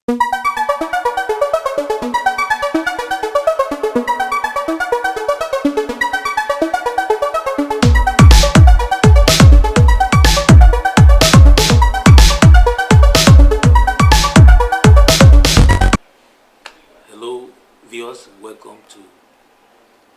Hello, viewers, and welcome to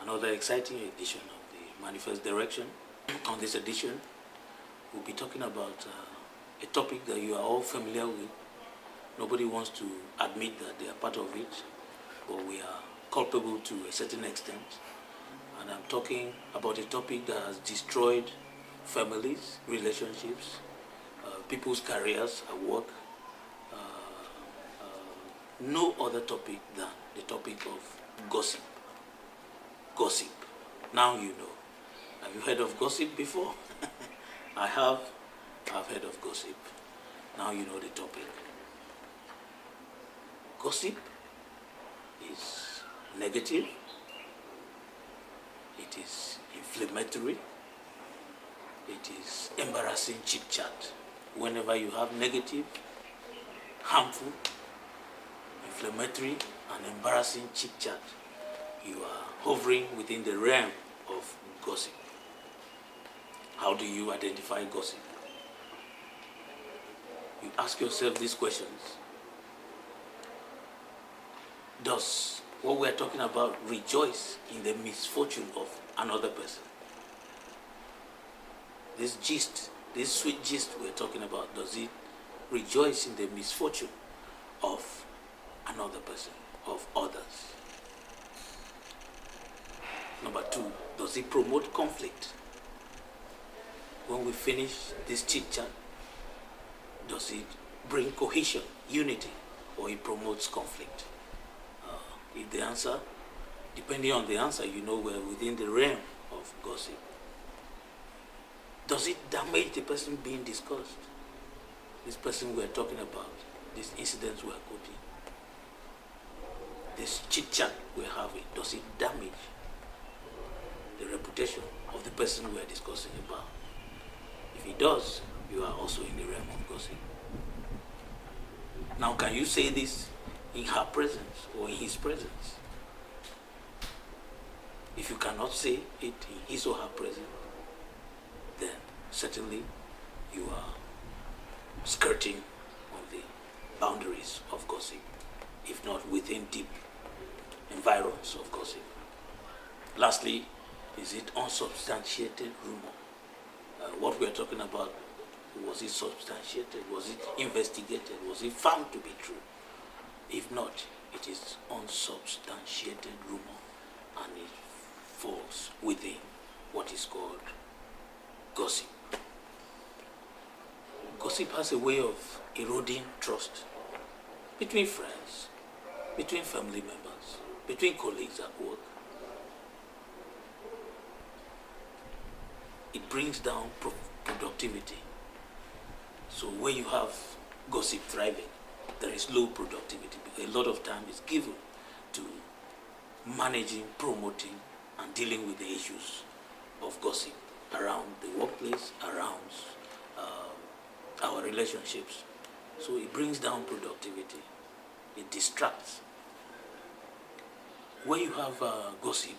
another exciting edition of the Manifest Direction. On this edition, we'll be talking about a topic that you are all familiar with. Nobody wants to admit that they are part of it, but we are culpable to a certain extent. And I'm talking about a topic that has destroyed families, relationships, people's careers at work. No other topic than the topic of gossip. Gossip. Now you know. Have you heard of gossip before? I have. I've heard of gossip. Now you know the topic. Gossip is negative. It is inflammatory. It is embarrassing chit chat. Whenever you have negative, harmful, inflammatory and embarrassing chit chat, you are hovering within the realm of gossip. How do you identify gossip? You ask yourself these questions. Does what we are talking about rejoice in the misfortune of another person? This gist, this sweet gist we're talking about, does it rejoice in the misfortune of another person, of others? Number two, does it promote conflict? When we finish this chit chat, does it bring cohesion, unity, or it promotes conflict? If the answer, depending on the answer, you know we're within the realm of gossip. Does it damage the person being discussed? This person we're talking about, these incidents we're quoting, this chit chat we're having, does it damage the reputation of the person we're discussing about? If it does, you are also in the realm of gossip. Now, can you say this in her presence or in his presence? If you cannot say it in his or her presence, then certainly you are skirting on the boundaries of gossip, if not within deep environs of gossip. Lastly, is it unsubstantiated rumor? What we are talking about, was it substantiated? Was it investigated? Was it found to be true? If not, it is unsubstantiated rumor and it falls within what is called gossip. Gossip has a way of eroding trust between friends, between family members, between colleagues at work. It brings down productivity. So when you have gossip thriving, there is low productivity because a lot of time is given to managing, promoting, and dealing with the issues of gossip around the workplace, around our relationships. So it brings down productivity. It distracts. When you have gossip,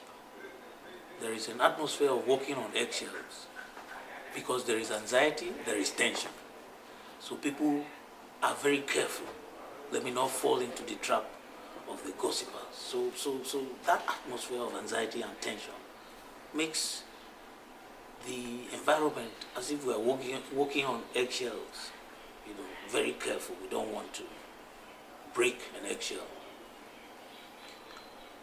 there is an atmosphere of walking on eggshells because there is anxiety, there is tension. So people are very careful. Let me not fall into the trap of the gossipers. So that atmosphere of anxiety and tension makes the environment as if we are walking on eggshells. Very careful. We don't want to break an eggshell.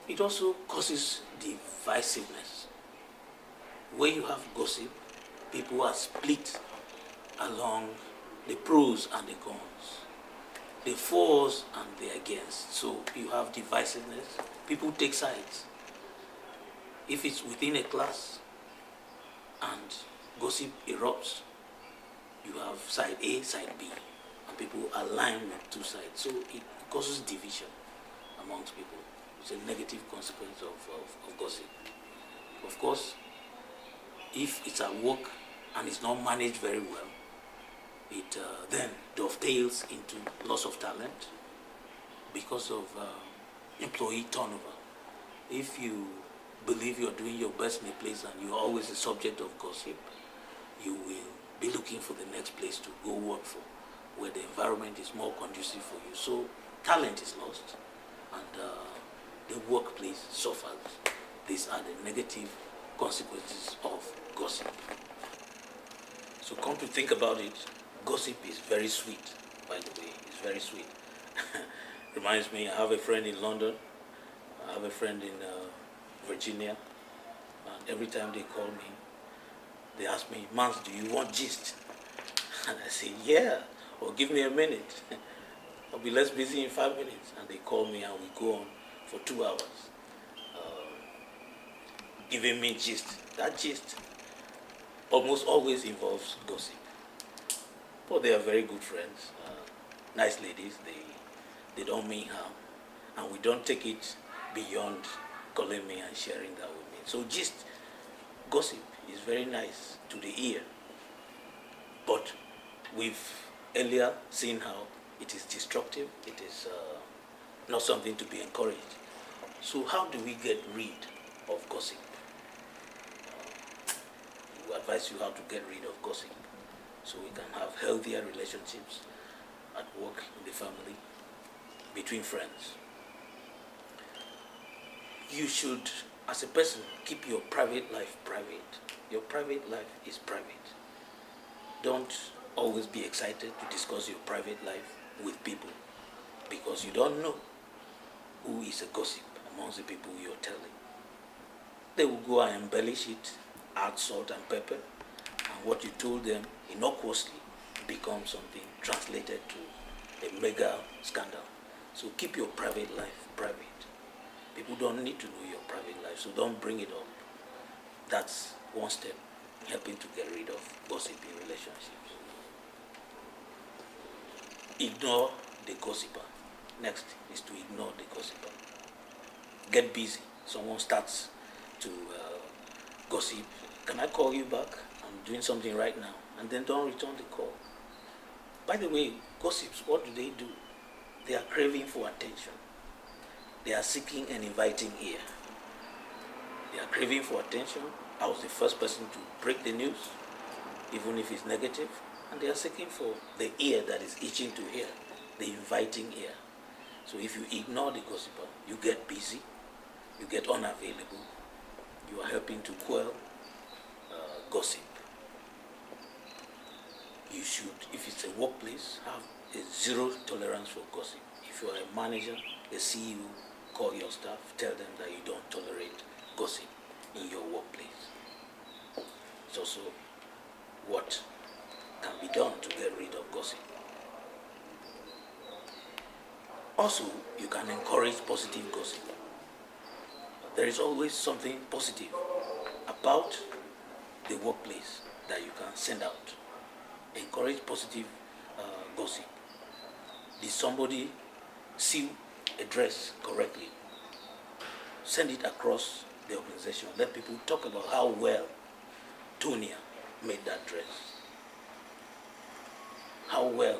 It also causes divisiveness. When you have gossip, people are split along the pros and the cons, the fors and the against. So you have divisiveness. People take sides. If it's within a class and gossip erupts, you have side A, side B, and people align with two sides. So it causes division amongst people. It's a negative consequence of gossip. Of course, if it's at work and it's not managed very well, it then dovetails into loss of talent, because of employee turnover. If you believe you're doing your best in a place and you're always the subject of gossip, you will be looking for the next place to go work for, where the environment is more conducive for you. So talent is lost, and the workplace suffers. These are the negative consequences of gossip. So come to think about it, gossip is very sweet, by the way. It's very sweet. Reminds me, I have a friend in London, I have a friend in Virginia, and every time they call me, they ask me, Manz, do you want gist? And I say, yeah, or give me a minute. I'll be less busy in 5 minutes. And they call me and we go on for 2 hours, giving me gist. That gist almost always involves gossip. But they are very good friends, nice ladies. They don't mean harm. And we don't take it beyond calling me and sharing that with me. So gist, gossip is very nice to the ear. But we've earlier seen how it is destructive. It is not something to be encouraged. So how do we get rid of gossip? We advise you how to get rid of gossip so we can have healthier relationships at work, in the family, between friends. You should, as a person, keep your private life private. Your private life is private. Don't always be excited to discuss your private life with people, because you don't know who is a gossip amongst the people you're telling. They will go and embellish it, add salt and pepper, and what you told them innocuously becomes something translated to a mega scandal. So keep your private life private. People don't need to know your private life, so don't bring it up. That's one step in helping to get rid of gossip in relationships. Ignore the gossiper. Next is to ignore the gossiper. Get busy. Someone starts to gossip. Can I call you back? I'm doing something right now. And then don't return the call. By the way, gossips, what do? They are craving for attention. They are seeking an inviting ear. They are craving for attention. I was the first person to break the news, even if it's negative. And they are seeking for the ear that is itching to hear, the inviting ear. So if you ignore the gossiper, you get busy, you get unavailable, you are helping to quell gossip. You should, if it's a workplace, have a zero tolerance for gossip. If you are a manager, a CEO, call your staff, tell them that you don't tolerate gossip in your workplace. It's also what can be done to get rid of gossip. Also, you can encourage positive gossip. There is always something positive about the workplace that you can send out. Encourage positive gossip. Did somebody sew a dress correctly? Send it across the organization. Let people talk about how well Tonia made that dress. How well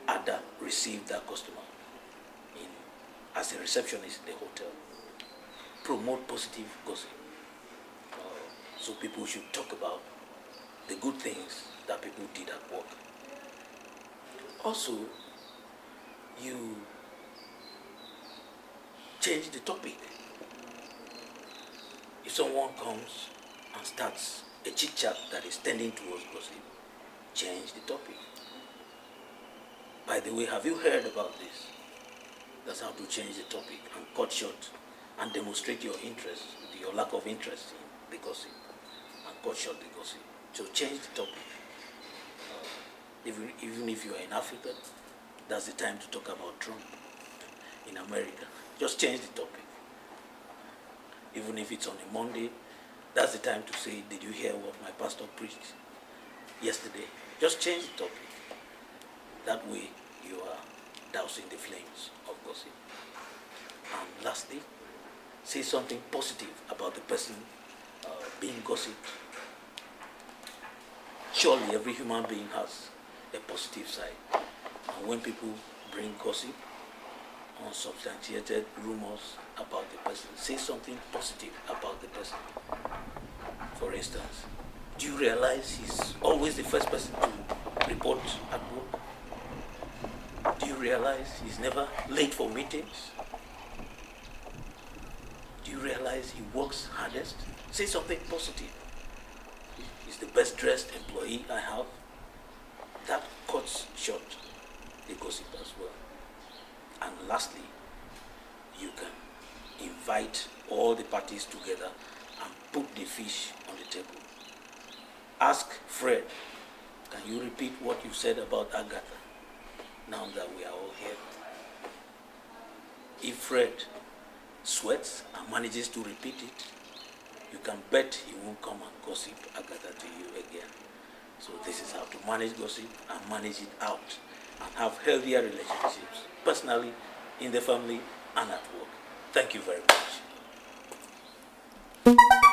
Ada received that customer as a receptionist in the hotel. Promote positive gossip. So people should talk about the good things that people did at work. Also, you change the topic. If someone comes and starts a chit-chat that is tending towards gossip, change the topic. By the way, have you heard about this? That's how to change the topic and cut short and demonstrate your interest, your lack of interest in the gossip, and cut short the gossip. So change the topic. Even if you are in Africa, that's the time to talk about Trump. In America, just change the topic. Even if it's on a Monday, that's the time to say, did you hear what my pastor preached yesterday? Just change the topic. That way you are dousing the flames of gossip. And lastly, say something positive about the person being gossiped. Surely every human being has a positive side. And when people bring gossip unsubstantiated rumors about the person. Say something positive about the person. For instance, do you realize he's always the first person to report at work? Do you realize he's never late for meetings? Do you realize he works hardest? Say something positive. He's the best dressed employee I have. That cuts short the gossip as well. And lastly, you can invite all the parties together and put the fish on the table. Ask Fred, can you repeat what you said about Agatha now that we are all here? If Fred sweats and manages to repeat it, you can bet he won't come and gossip Agatha to you again. So this is how to manage gossip and manage it out and have healthier relationships, personally, in the family, and at work. Thank you very much.